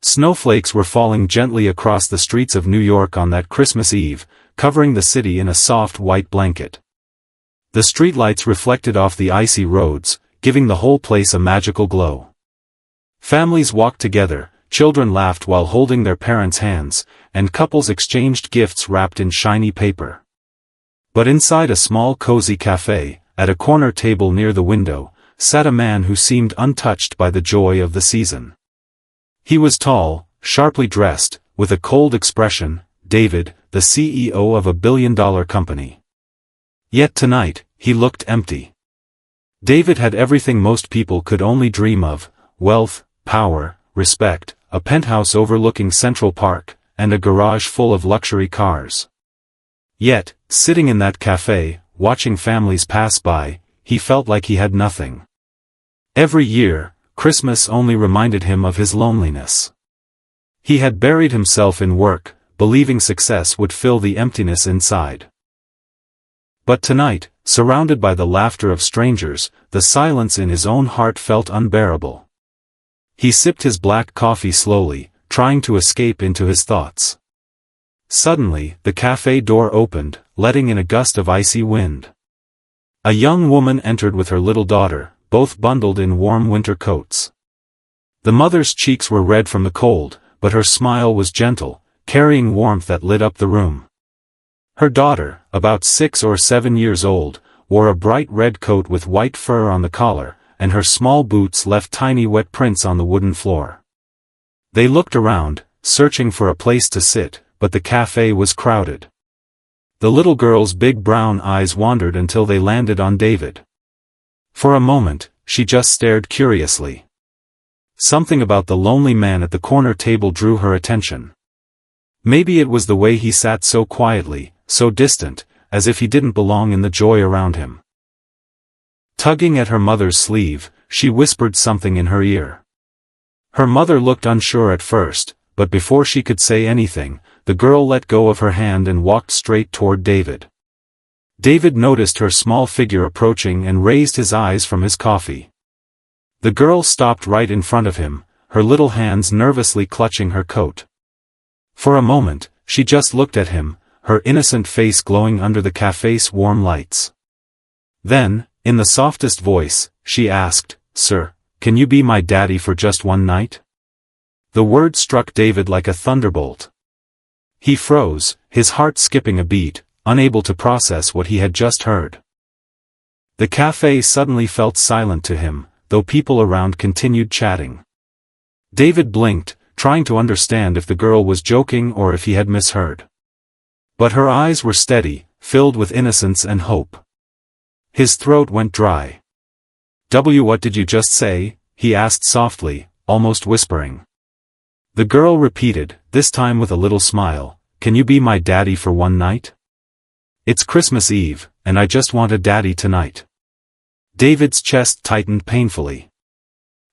Snowflakes were falling gently across the streets of New York on that Christmas Eve, covering the city in a soft white blanket. The streetlights reflected off the icy roads, giving the whole place a magical glow. Families walked together, children laughed while holding their parents' hands, and couples exchanged gifts wrapped in shiny paper. But inside a small cozy café, at a corner table near the window, sat a man who seemed untouched by the joy of the season. He was tall, sharply dressed, with a cold expression, David, the CEO of a billion-dollar company. Yet tonight, he looked empty. David had everything most people could only dream of: wealth, power, respect, a penthouse overlooking Central Park, and a garage full of luxury cars. Yet, sitting in that café, watching families pass by, he felt like he had nothing. Every year, Christmas only reminded him of his loneliness. He had buried himself in work, believing success would fill the emptiness inside. But tonight, surrounded by the laughter of strangers, the silence in his own heart felt unbearable. He sipped his black coffee slowly, trying to escape into his thoughts. Suddenly, the café door opened, letting in a gust of icy wind. A young woman entered with her little daughter, both bundled in warm winter coats. The mother's cheeks were red from the cold, but her smile was gentle, carrying warmth that lit up the room. Her daughter, about 6 or 7 years old, wore a bright red coat with white fur on the collar, and her small boots left tiny wet prints on the wooden floor. They looked around, searching for a place to sit, but the café was crowded. The little girl's big brown eyes wandered until they landed on David. For a moment, she just stared curiously. Something about the lonely man at the corner table drew her attention. Maybe it was the way he sat so quietly, so distant, as if he didn't belong in the joy around him. Tugging at her mother's sleeve, she whispered something in her ear. Her mother looked unsure at first, but before she could say anything, the girl let go of her hand and walked straight toward David. David noticed her small figure approaching and raised his eyes from his coffee. The girl stopped right in front of him, her little hands nervously clutching her coat. For a moment, she just looked at him, her innocent face glowing under the café's warm lights. Then, in the softest voice, she asked, "Sir, can you be my daddy for just one night?" The word struck David like a thunderbolt. He froze, his heart skipping a beat, unable to process what he had just heard. The café suddenly felt silent to him, though people around continued chatting. David blinked, trying to understand if the girl was joking or if he had misheard. But her eyes were steady, filled with innocence and hope. His throat went dry. What did you just say?" he asked softly, almost whispering. The girl repeated, this time with a little smile, "Can you be my daddy for one night? It's Christmas Eve, and I just want a daddy tonight." David's chest tightened painfully.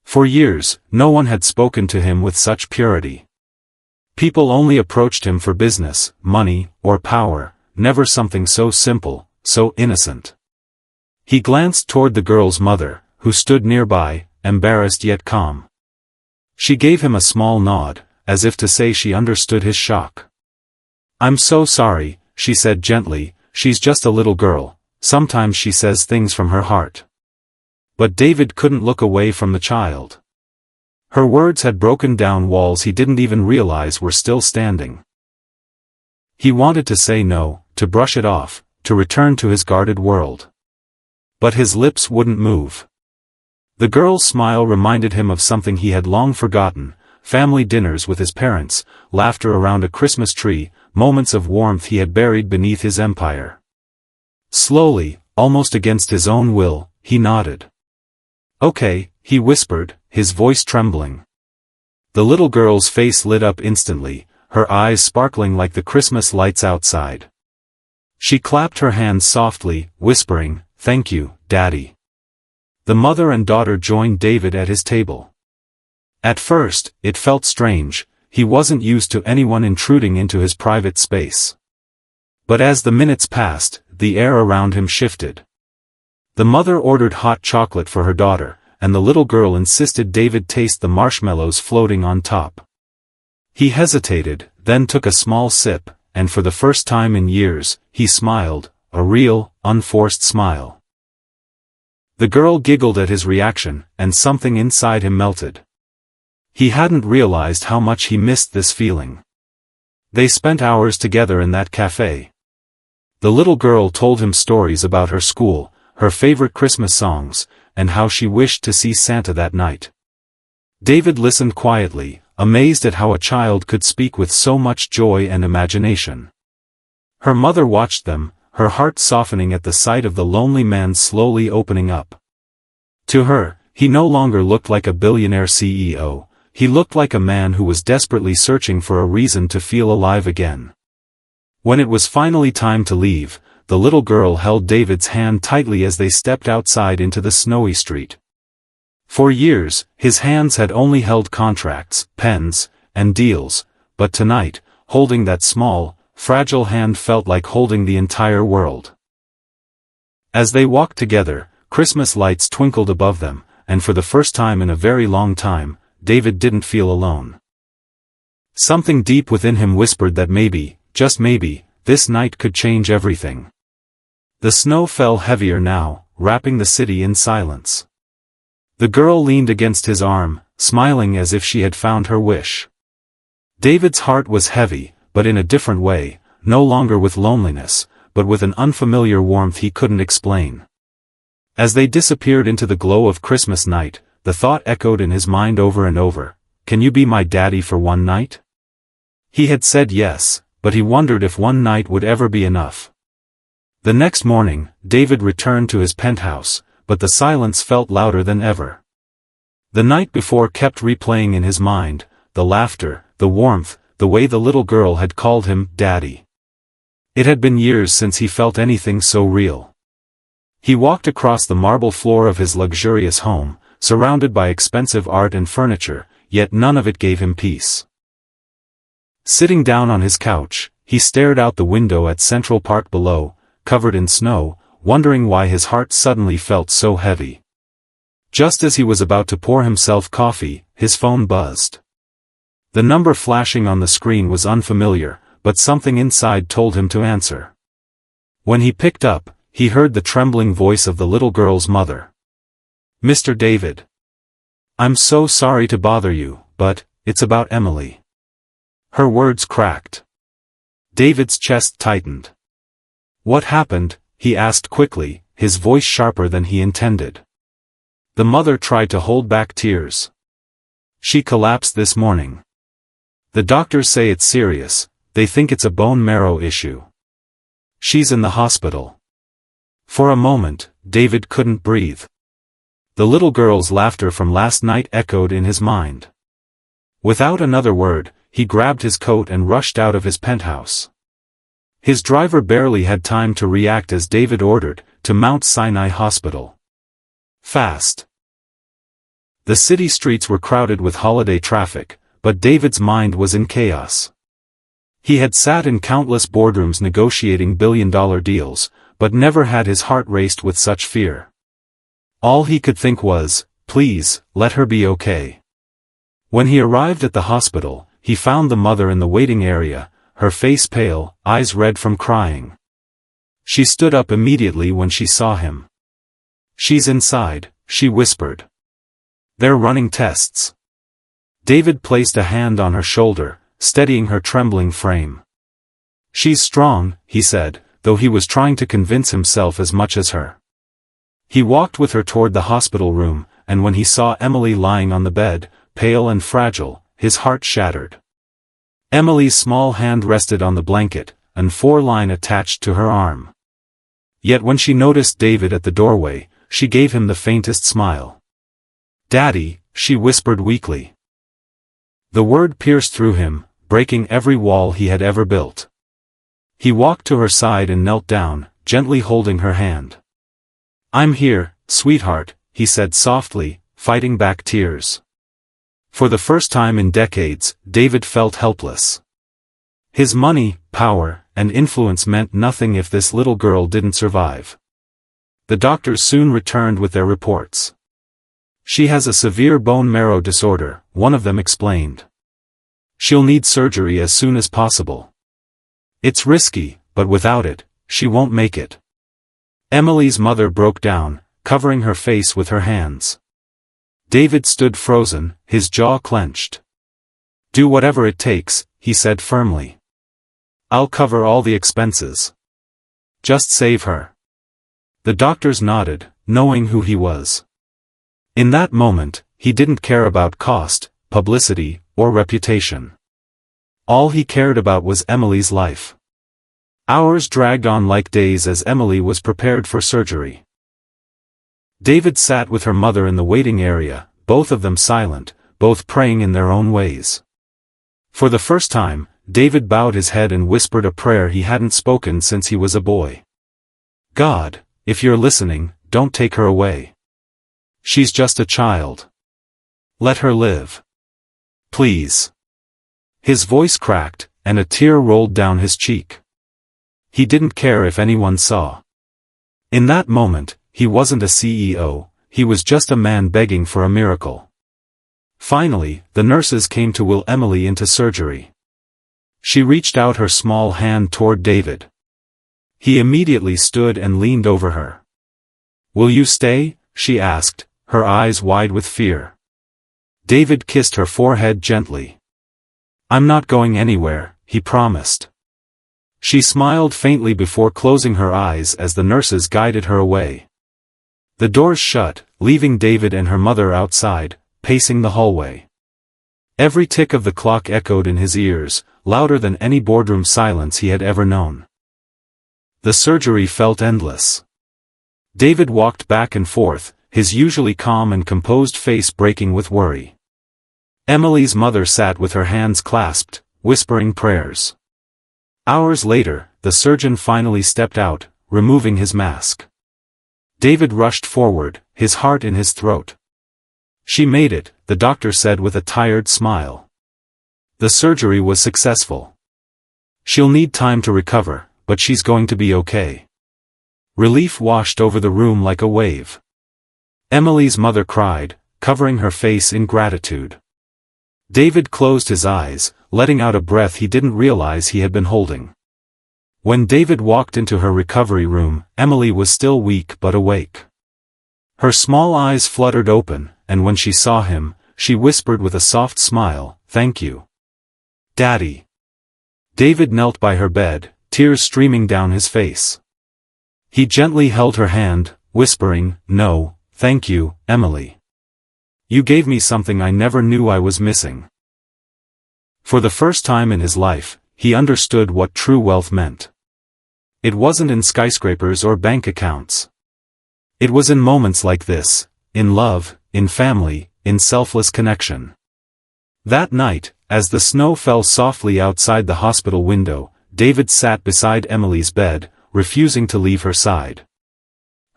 For years, no one had spoken to him with such purity. People only approached him for business, money, or power, never something so simple, so innocent. He glanced toward the girl's mother, who stood nearby, embarrassed yet calm. She gave him a small nod, as if to say she understood his shock. "I'm so sorry," she said gently, "she's just a little girl, sometimes she says things from her heart." But David couldn't look away from the child. Her words had broken down walls he didn't even realize were still standing. He wanted to say no, to brush it off, to return to his guarded world. But his lips wouldn't move. The girl's smile reminded him of something he had long forgotten: family dinners with his parents, laughter around a Christmas tree, moments of warmth he had buried beneath his empire. Slowly, almost against his own will, he nodded. "Okay," he whispered, his voice trembling. The little girl's face lit up instantly, her eyes sparkling like the Christmas lights outside. She clapped her hands softly, whispering, "Thank you, Daddy." The mother and daughter joined David at his table. At first, it felt strange, he wasn't used to anyone intruding into his private space. But as the minutes passed, the air around him shifted. The mother ordered hot chocolate for her daughter, and the little girl insisted David taste the marshmallows floating on top. He hesitated, then took a small sip, and for the first time in years, he smiled, a real, unforced smile. The girl giggled at his reaction, and something inside him melted. He hadn't realized how much he missed this feeling. They spent hours together in that café. The little girl told him stories about her school, her favorite Christmas songs, and how she wished to see Santa that night. David listened quietly, amazed at how a child could speak with so much joy and imagination. Her mother watched them, her heart softening at the sight of the lonely man slowly opening up. To her, he no longer looked like a billionaire CEO, he looked like a man who was desperately searching for a reason to feel alive again. When it was finally time to leave, the little girl held David's hand tightly as they stepped outside into the snowy street. For years, his hands had only held contracts, pens, and deals, but tonight, holding that small, fragile hand felt like holding the entire world. As they walked together, Christmas lights twinkled above them, and for the first time in a very long time, David didn't feel alone. Something deep within him whispered that maybe, just maybe, this night could change everything. The snow fell heavier now, wrapping the city in silence. The girl leaned against his arm, smiling as if she had found her wish. David's heart was heavy, but in a different way, no longer with loneliness, but with an unfamiliar warmth he couldn't explain. As they disappeared into the glow of Christmas night, the thought echoed in his mind over and over, "Can you be my daddy for one night?" He had said yes, but he wondered if one night would ever be enough. The next morning, David returned to his penthouse, but the silence felt louder than ever. The night before kept replaying in his mind, the laughter, the warmth, the way the little girl had called him Daddy. It had been years since he felt anything so real. He walked across the marble floor of his luxurious home, surrounded by expensive art and furniture, yet none of it gave him peace. Sitting down on his couch, he stared out the window at Central Park below, covered in snow, wondering why his heart suddenly felt so heavy. Just as he was about to pour himself coffee, his phone buzzed. The number flashing on the screen was unfamiliar, but something inside told him to answer. When he picked up, he heard the trembling voice of the little girl's mother. "Mr. David. I'm so sorry to bother you, but, it's about Emily." Her words cracked. David's chest tightened. "What happened?" he asked quickly, his voice sharper than he intended. The mother tried to hold back tears. "She collapsed this morning. The doctors say it's serious, they think it's a bone marrow issue. She's in the hospital." For a moment, David couldn't breathe. The little girl's laughter from last night echoed in his mind. Without another word, he grabbed his coat and rushed out of his penthouse. His driver barely had time to react as David ordered, to Mount Sinai Hospital. Fast. The city streets were crowded with holiday traffic, but David's mind was in chaos. He had sat in countless boardrooms negotiating billion-dollar deals, but never had his heart raced with such fear. All he could think was, please, let her be okay. When he arrived at the hospital, he found the mother in the waiting area, her face pale, eyes red from crying. She stood up immediately when she saw him. "She's inside," she whispered. "They're running tests." David placed a hand on her shoulder, steadying her trembling frame. "She's strong," he said, though he was trying to convince himself as much as her. He walked with her toward the hospital room, and when he saw Emily lying on the bed, pale and fragile, his heart shattered. Emily's small hand rested on the blanket, and 4-line attached to her arm. Yet when she noticed David at the doorway, she gave him the faintest smile. "Daddy," she whispered weakly. The word pierced through him, breaking every wall he had ever built. He walked to her side and knelt down, gently holding her hand. "I'm here, sweetheart," he said softly, fighting back tears. For the first time in decades, David felt helpless. His money, power, and influence meant nothing if this little girl didn't survive. The doctors soon returned with their reports. "She has a severe bone marrow disorder," one of them explained. She'll need surgery as soon as possible. It's risky, but without it, she won't make it. Emily's mother broke down, covering her face with her hands. David stood frozen, his jaw clenched. Do whatever it takes, he said firmly. I'll cover all the expenses. Just save her. The doctors nodded, knowing who he was. In that moment, he didn't care about cost, publicity, or reputation. All he cared about was Emily's life. Hours dragged on like days as Emily was prepared for surgery. David sat with her mother in the waiting area, both of them silent, both praying in their own ways. For the first time, David bowed his head and whispered a prayer he hadn't spoken since he was a boy. God, if you're listening, don't take her away. She's just a child. Let her live. Please. His voice cracked, and a tear rolled down his cheek. He didn't care if anyone saw. In that moment, he wasn't a CEO, he was just a man begging for a miracle. Finally, the nurses came to wheel Emily into surgery. She reached out her small hand toward David. He immediately stood and leaned over her. Will you stay? She asked, her eyes wide with fear. David kissed her forehead gently. I'm not going anywhere, he promised. She smiled faintly before closing her eyes as the nurses guided her away. The doors shut, leaving David and her mother outside, pacing the hallway. Every tick of the clock echoed in his ears, louder than any boardroom silence he had ever known. The surgery felt endless. David walked back and forth, his usually calm and composed face breaking with worry. Emily's mother sat with her hands clasped, whispering prayers. Hours later, the surgeon finally stepped out, removing his mask. David rushed forward, his heart in his throat. She made it, the doctor said with a tired smile. The surgery was successful. She'll need time to recover, but she's going to be okay. Relief washed over the room like a wave. Emily's mother cried, covering her face in gratitude. David closed his eyes, letting out a breath he didn't realize he had been holding. When David walked into her recovery room, Emily was still weak but awake. Her small eyes fluttered open, and when she saw him, she whispered with a soft smile, "Thank you, Daddy." David knelt by her bed, tears streaming down his face. He gently held her hand, whispering, "No, thank you, Emily. You gave me something I never knew I was missing." For the first time in his life, he understood what true wealth meant. It wasn't in skyscrapers or bank accounts. It was in moments like this, in love, in family, in selfless connection. That night, as the snow fell softly outside the hospital window, David sat beside Emily's bed, refusing to leave her side.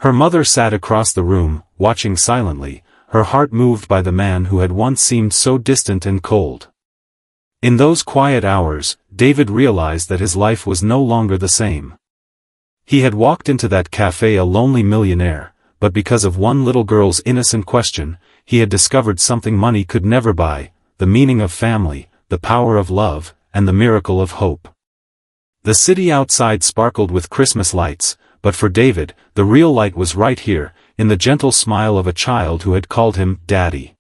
Her mother sat across the room, watching silently, her heart moved by the man who had once seemed so distant and cold. In those quiet hours, David realized that his life was no longer the same. He had walked into that café a lonely millionaire, but because of one little girl's innocent question, he had discovered something money could never buy: the meaning of family, the power of love, and the miracle of hope. The city outside sparkled with Christmas lights, but for David, the real light was right here, in the gentle smile of a child who had called him Daddy.